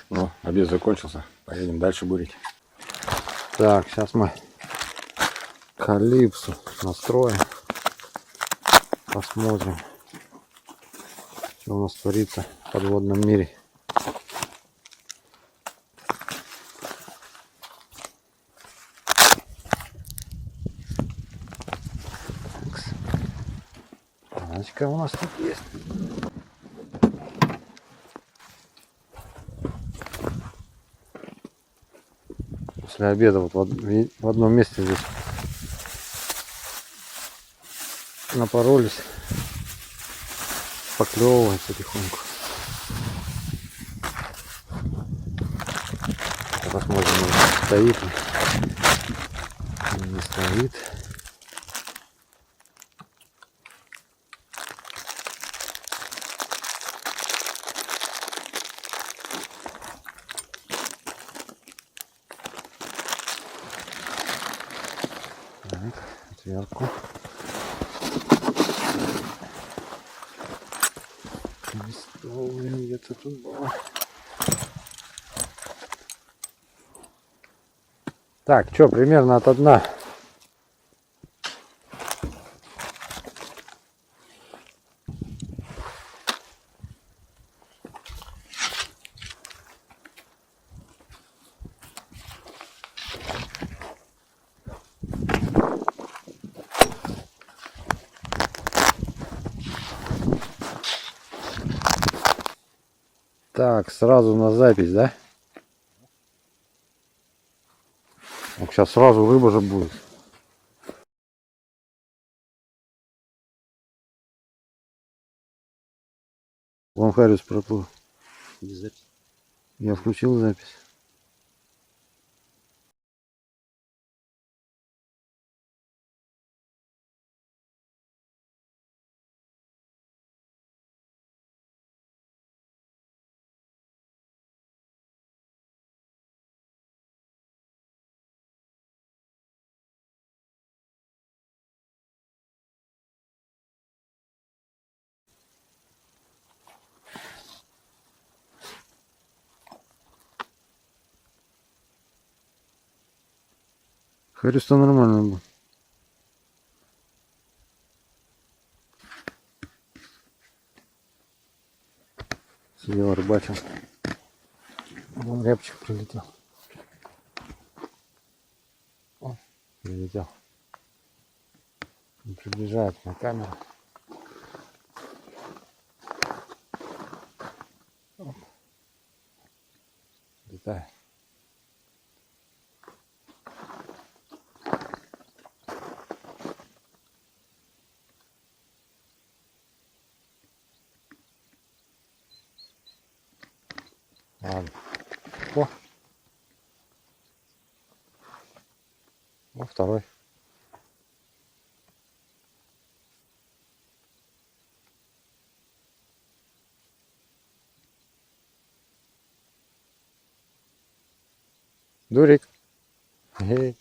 Ну, обед закончился. Поедем дальше бурить. Так, сейчас мы калипсу настроим. Посмотрим, что у нас творится в подводном мире. Палочка у нас тут есть. После обеда вот в одном месте здесь напоролись, поклевывает потихоньку. Посмотрим, стоит или не стоит. Так, отвертку. Где-то тут было. Так, что, примерно от дна. Так, сразу на запись, да? Вот сейчас сразу рыба же будет. Вон Харрис проплыл. Я включил запись. Харрис-то нормально был. Слева рыбачил. Вон рябчик прилетел. О, прилетел. Приближает на камеру. Оп. Летает. Ладно. О! О, второй. Дурик. Эй,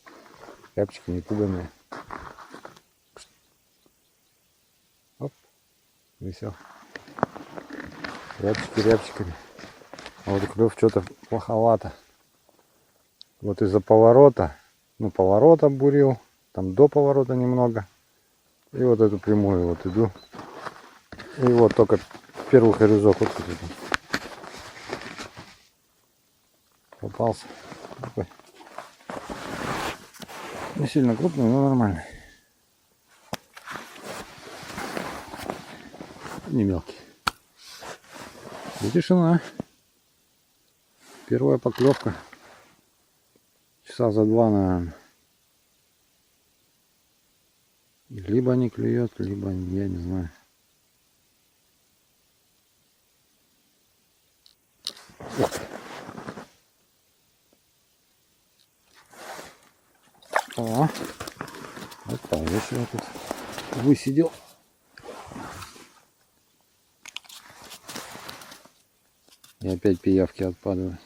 рябчики не пуганые. Оп, и все. Рябчики рябчиками. А вот клев что-то плоховато. Вот из-за поворота. Ну, поворота бурил. Там до поворота немного. И вот эту прямую вот иду. И вот только первый хорюзок вот тут. Попался. Такой. Не сильно крупный, но нормальный. Не мелкий. И тишина. Первая поклевка. Часа за 2, наверное. Либо не клюет, либо я не знаю. О, вот повыше я тут высидел. И опять пиявки отпадают.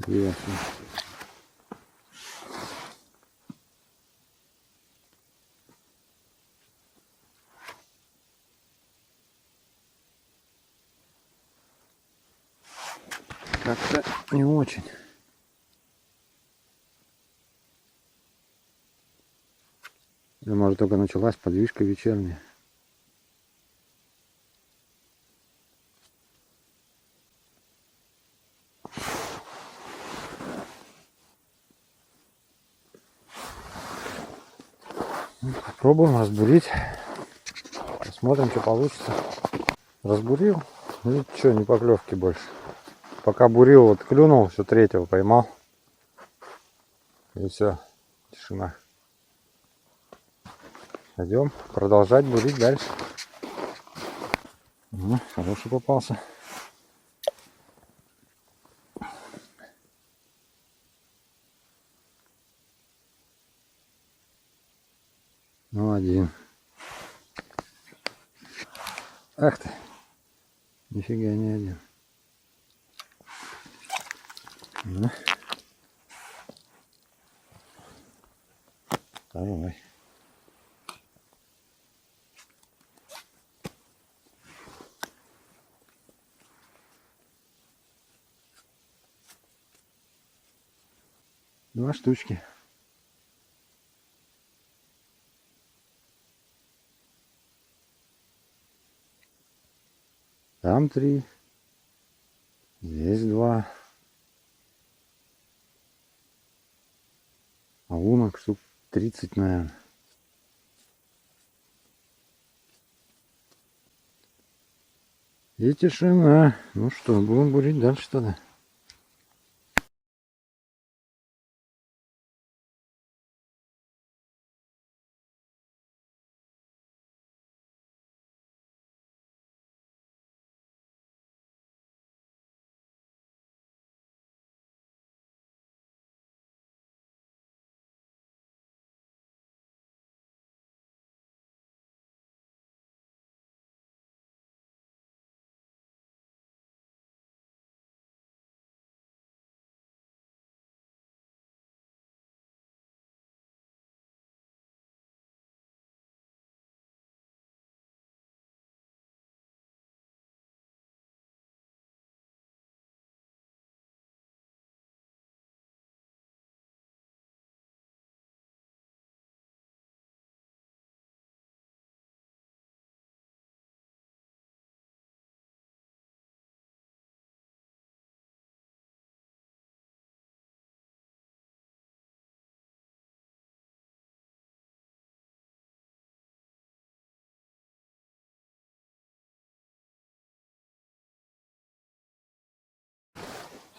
Пиявки. как-то не очень. Или может только началась подвижка вечерняя. Попробуем разбурить. Посмотрим, что получится. Разбурил. Ну что, не поклевки больше. Пока бурил, вот клюнул, все третьего поймал. И все, тишина. Пойдем продолжать бурить дальше. Хороший попался. Ну, один. Ах ты. Нифига не один. Ну. Давай. Два штучки. Там 3. Здесь 2. А лунок штук 30, наверное. И тишина. Ну что, будем бурить дальше тогда.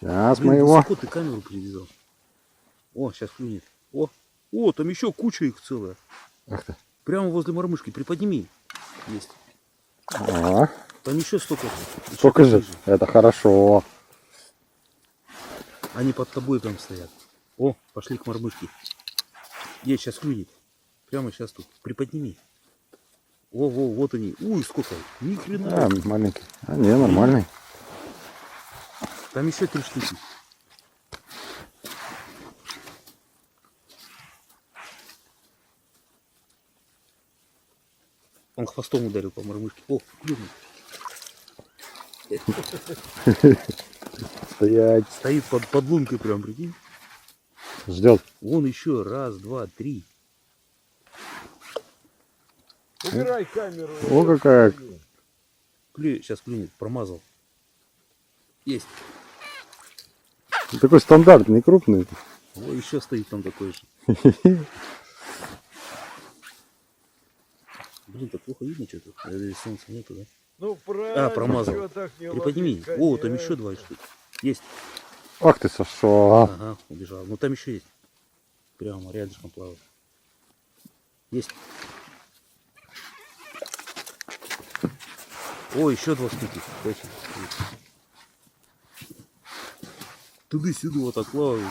Сейчас мы его. Высоко ты камеру привязал. О, сейчас клюнет. О, там еще куча их целая. Ах ты. Прямо возле мормышки. Приподними. Есть. А, Там еще столько. сколько же? Это хорошо. Они под тобой прям стоят. О, пошли к мормышке. Есть, сейчас клюнет. Прямо сейчас тут. Приподними. Вот они. Ой, сколько. Ни хрена. А, маленький. А, не, нормальный. Там еще 3 штуки. Он хвостом ударил по мормышке. О, клюнул. Стоять. Стоит под лункой прям, прикинь. Ждет. Вон еще. 1, 2, 3. Убирай камеру. О, какая. Сейчас клюнет. Промазал. Есть. Такой стандартный, крупный. О, еще стоит там такой же. Блин, так плохо видно что-то. Здесь солнца нету, да? Ну, правильно. Промазал. Чё так не Приподними. ловить, О, там конечно. еще 2 штуки. Есть. Ах ты, сошел. Ага, убежал. Ну там еще есть. Прямо рядышком плавает. Есть. О, еще 2 штуки. Точно. Туда-сюда вот так плавают.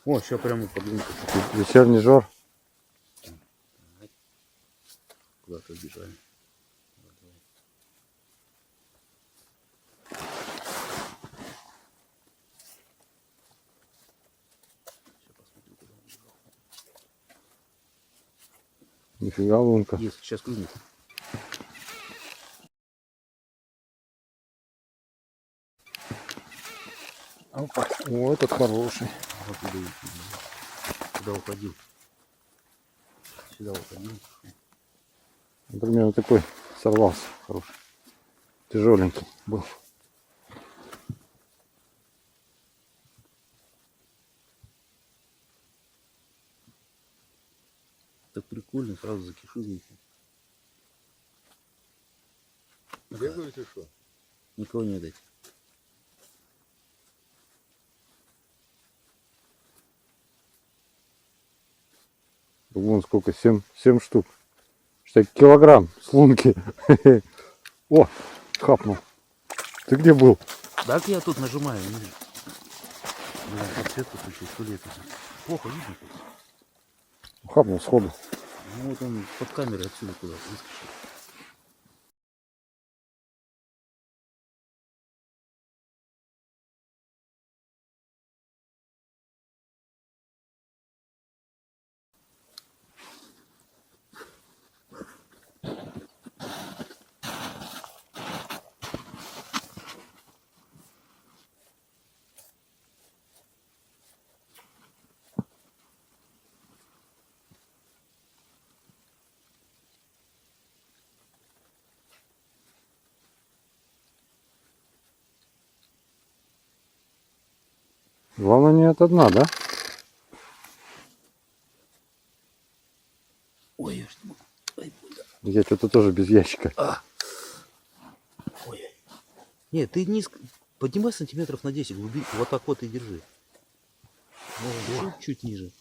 О, сейчас прямо под лункой. Вечерний жор. Куда-то убежали. Нифига лунка. Есть, сейчас клюнет. О, этот хороший. Вот туда идти. Куда уходил? Сюда уходил. Например, вот такой сорвался хороший. Тяжеленький был. Так прикольно, сразу закишу здесь. Бегаете что? Никого не дать. Вон сколько, 7 штук. Считай, килограмм с лунки. О, хапнул. Ты где был? Так я тут нажимаю, не вижу. Блин, подсветку включить, что ли это? Плохо видно тут. Хапнул сходу. Ну вот он под камерой отсюда куда выскочил. Главное не от одна, да? Ой, я ж не могу. Ай, бля. Я что-то тоже без ящика. Ой. Нет, ты низко. Поднимай сантиметров на 10 глубину. Вот так вот и держи. Можно чуть-чуть ниже.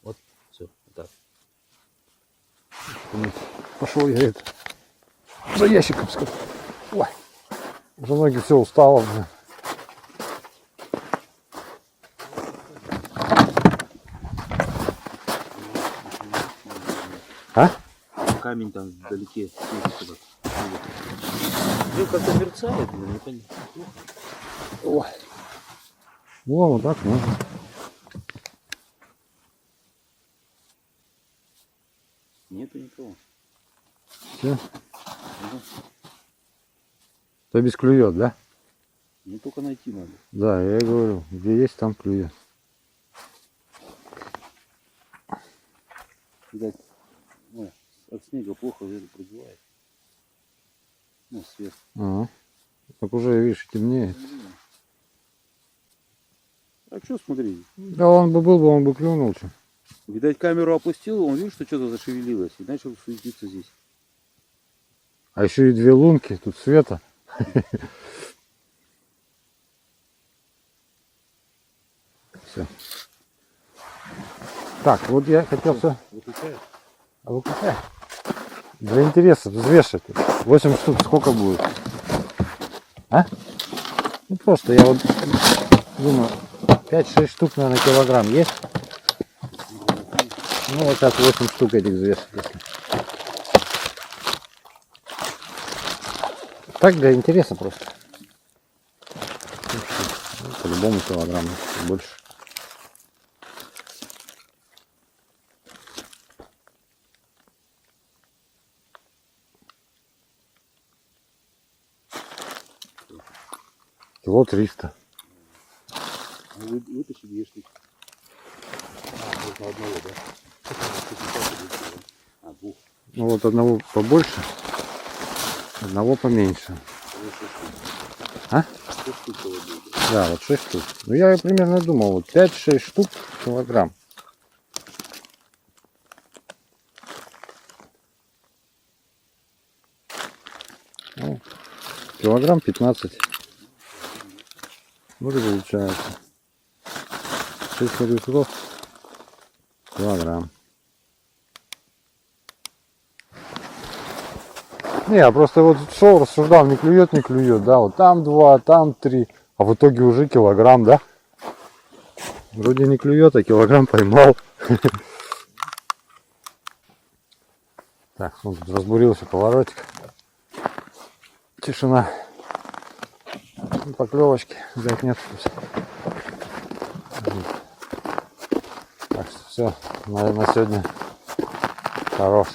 Вот, все, вот так. Пошел я это. За ящиком скажу. Ой. Уже ноги все устало. Блин. А? Камень там вдалеке. Ну, как-то мерцает, блин, непонятно. Ой. О, вот так можно. Нету никого. Все. То без клюет, да? Ну, только найти надо. Да, я и говорю, где есть, там клюет. Видать, ну, от снега плохо это продевает. Ну, свет. Ага. Так уже, видишь, темнеет. А что смотри? Да он бы был бы, он бы клюнул. Что. Видать, камеру опустил, он видит, что что-то зашевелилось и начал суетиться здесь. А еще и 2 лунки, тут света. Все. Так, вот я хотел все Выключает? выключать. Для интереса взвешивать. 8 штук сколько будет? А? Ну просто я вот думаю, 5-6 штук, наверное, килограмм есть. Ну вот так 8 штук этих взвешивать. Так для интереса просто. Ну, по-любому килограмм, больше. Кило 300. Вытащи 2 штуки. А, можно одного, да? А, 2. Ну вот одного побольше, одного поменьше. А? 6 штук будет. Да, вот 6 штук. Ну я примерно думал, вот 5-6 штук килограмм. Ну, килограмм 15. Вот и получается. 6 килограмм. Килограмм. Не, я просто вот шел, рассуждал, не клюет, да, вот там 2, там 3, а в итоге уже килограмм, да? Вроде не клюет, а килограмм поймал. Так, вот тут разбурился поворотик. Тишина. Поклевочки взять нет. Так что все, на сегодня хорош.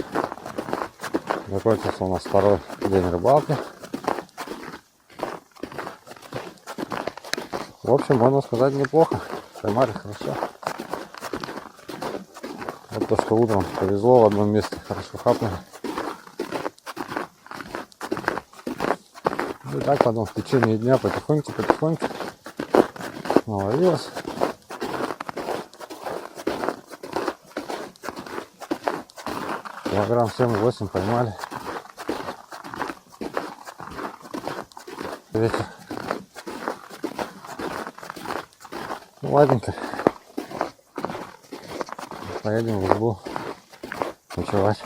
Закончился у нас 2-й день рыбалки. В общем, можно сказать, неплохо. Поймали хорошо. Вот то, что утром повезло в одном месте, хорошо хапнули. И так потом в течение дня потихоньку наловилось. Килограмм 7-8 поймали. Вечер. Ну, ладненько. Поедем в избу ночевать.